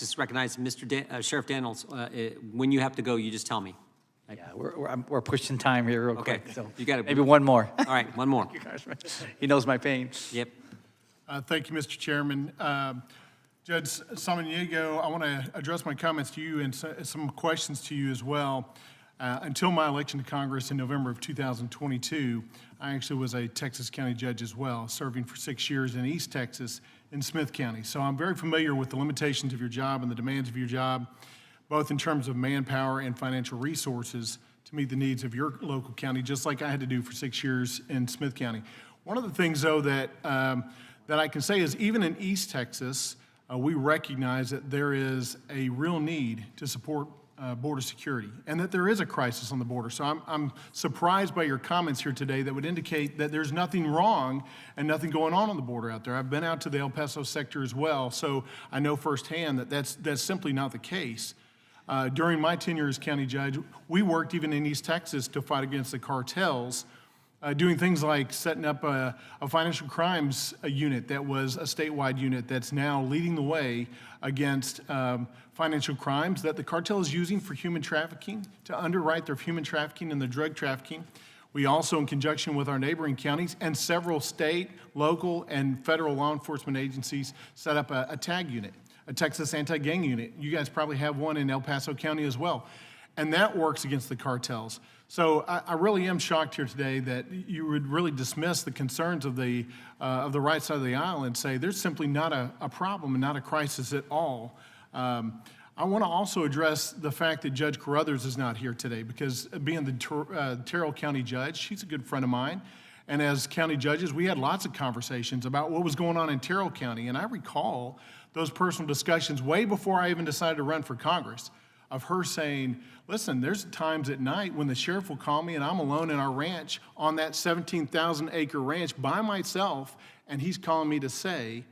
Just recognize Sheriff Daniels. When you have to go, you just tell me. Yeah, we're pushing time here real quick. Okay, So you got it. maybe one more. All right, one more. Thank you, Congressman. He knows my pain. Yep. Thank you, Mr. Chairman. Judge Samaniego, I want to address my comments to you and some questions to you as well. Until my election to Congress in November of 2022, I actually was a Texas County judge as well, serving for 6 years in East Texas in Smith County. So I'm very familiar with the limitations of your job and the demands of your job, both in terms of manpower and financial resources to meet the needs of your local county, just like I had to do for 6 years in Smith County. One of the things, though, that I can say is even in East Texas, we recognize that there is a real need to support border security and that there is a crisis on the border. So I'm surprised by your comments here today that would indicate that there's nothing wrong and nothing going on the border out there. I've been out to the El Paso sector as well, so I know firsthand that that's simply not the case. During my tenure as county judge, we worked even in East Texas to fight against the cartels, doing things like setting up a financial crimes unit that was a statewide unit that's now leading the way against financial crimes that the cartel is using for human trafficking, to underwrite their human trafficking and their drug trafficking. We also, in conjunction with our neighboring counties and several state, local, and federal law enforcement agencies, set up a TAG unit, a Texas Anti-Gang Unit. You guys probably have one in El Paso County as well. And that works against the cartels. So I really am shocked here today that you would really dismiss the concerns of the right side of the aisle and say there's simply not a problem and not a crisis at all. I want to also address the fact that Judge Carruthers is not here today because being the Terrell County judge, she's a good friend of mine. And as county judges, we had lots of conversations about what was going on in Terrell County. And I recall those personal discussions way before I even decided to run for Congress, of her saying, listen, there's times at night when the sheriff will call me and I'm alone in our ranch on that 17,000 acre ranch by myself, and he's calling me to say,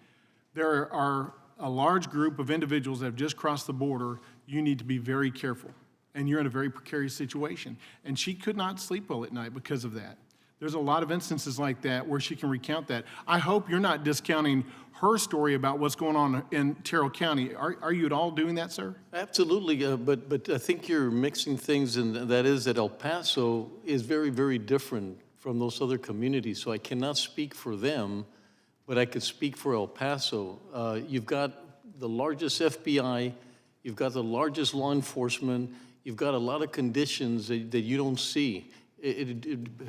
there are a large group of individuals that have just crossed the border. You need to be very careful, and you're in a very precarious situation. And she could not sleep well at night because of that. There's a lot of instances like that where she can recount that. I hope you're not discounting her story about what's going on in Terrell County. Are you at all doing that, sir? Absolutely, but I think you're mixing things, and that is that El Paso is very, very different from those other communities, so I cannot speak for them, but I could speak for El Paso. You've got the largest FBI, you've got the largest law enforcement, you've got a lot of conditions that you don't see.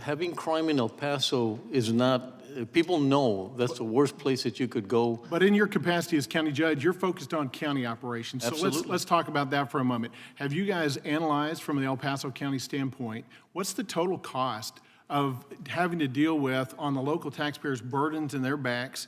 Having crime in El Paso is not, people know that's the worst place that you could go. But in your capacity as county judge, you're focused on county operations. So let's talk about that for a moment. Have you guys analyzed from the El Paso County standpoint, what's the total cost of having to deal with on the local taxpayers' burdens in their backs,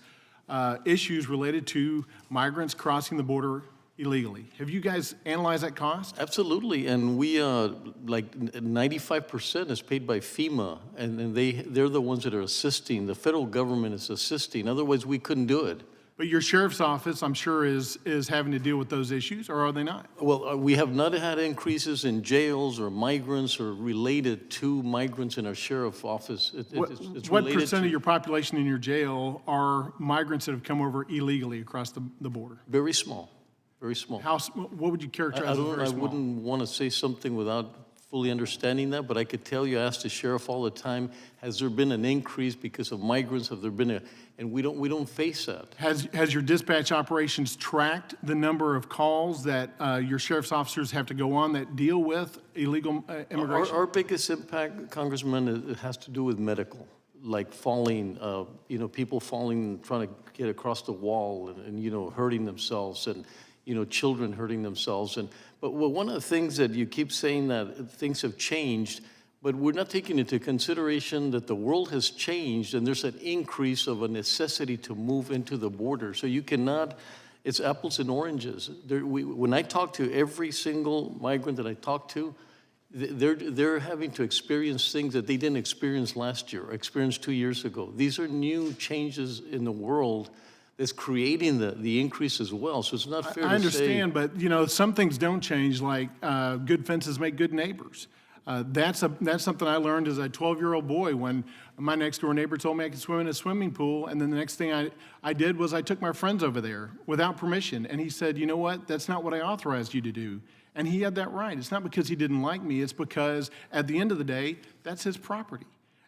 issues related to migrants crossing the border illegally? Have you guys analyzed that cost? Absolutely, and we, like 95% is paid by FEMA, and they're the ones that are assisting. The federal government is assisting, otherwise we couldn't do it. But your sheriff's office, I'm sure, is having to deal with those issues, or are they not? Well, we have not had increases in jails or migrants or related to migrants in our sheriff's office. What percent of your population in your jail are migrants that have come over illegally across the border? Very small. Very small. What would you characterize as very small? I wouldn't want to say something without fully understanding that, but I could tell you, I ask the sheriff all the time, has there been an increase because of migrants? Have there been and we don't face that. Has your dispatch operations tracked the number of calls that your sheriff's officers have to go on that deal with illegal immigration? Our biggest impact, Congressman, it has to do with medical, like falling, people falling, trying to get across the wall and hurting themselves, and children hurting themselves. But one of the things that you keep saying that things have changed, but we're not taking into consideration that the world has changed and there's an increase of a necessity to move into the border. So you cannot, it's apples and oranges. When I talk to every single migrant that I talk to, they're having to experience things that they didn't experience last year, or experienced 2 years ago. These are new changes in the world that's creating the increase as well. So it's not fair to say. I understand, but some things don't change, like good fences make good neighbors. That's something I learned as a 12-year-old boy when my next-door neighbor told me I could swim in a swimming pool, and then the next thing I did was I took my friends over there without permission, and he said, you know what, that's not what I authorized you to do. And he had that right. It's not because he didn't like me, it's because at the end of the day, that's his property.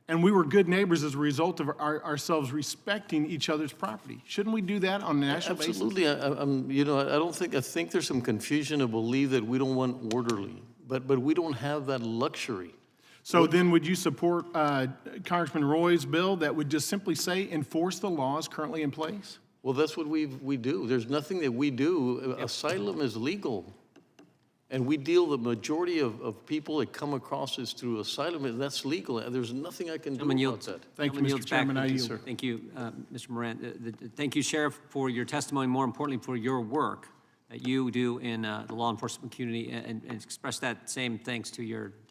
And we were good neighbors as a result of ourselves respecting each other's property. Shouldn't we do that on a national basis? Absolutely. I think there's some confusion to believe that we don't want orderly, but we don't have that luxury. So then would you support Congressman Roy's bill that would just simply say enforce the laws currently in place? Well, that's what we do. There's nothing that we do. Asylum is legal. And we deal, the majority of people that come across us through asylum, and that's legal. And there's nothing I can do about that. Thank you, Gentleman Mr. yields back. Chairman. I Thank you, yield. sir. Thank you, Mr. Moran. Thank you, Sheriff, for your testimony, more importantly, for your work that you do in the law enforcement community, and express that same thanks to your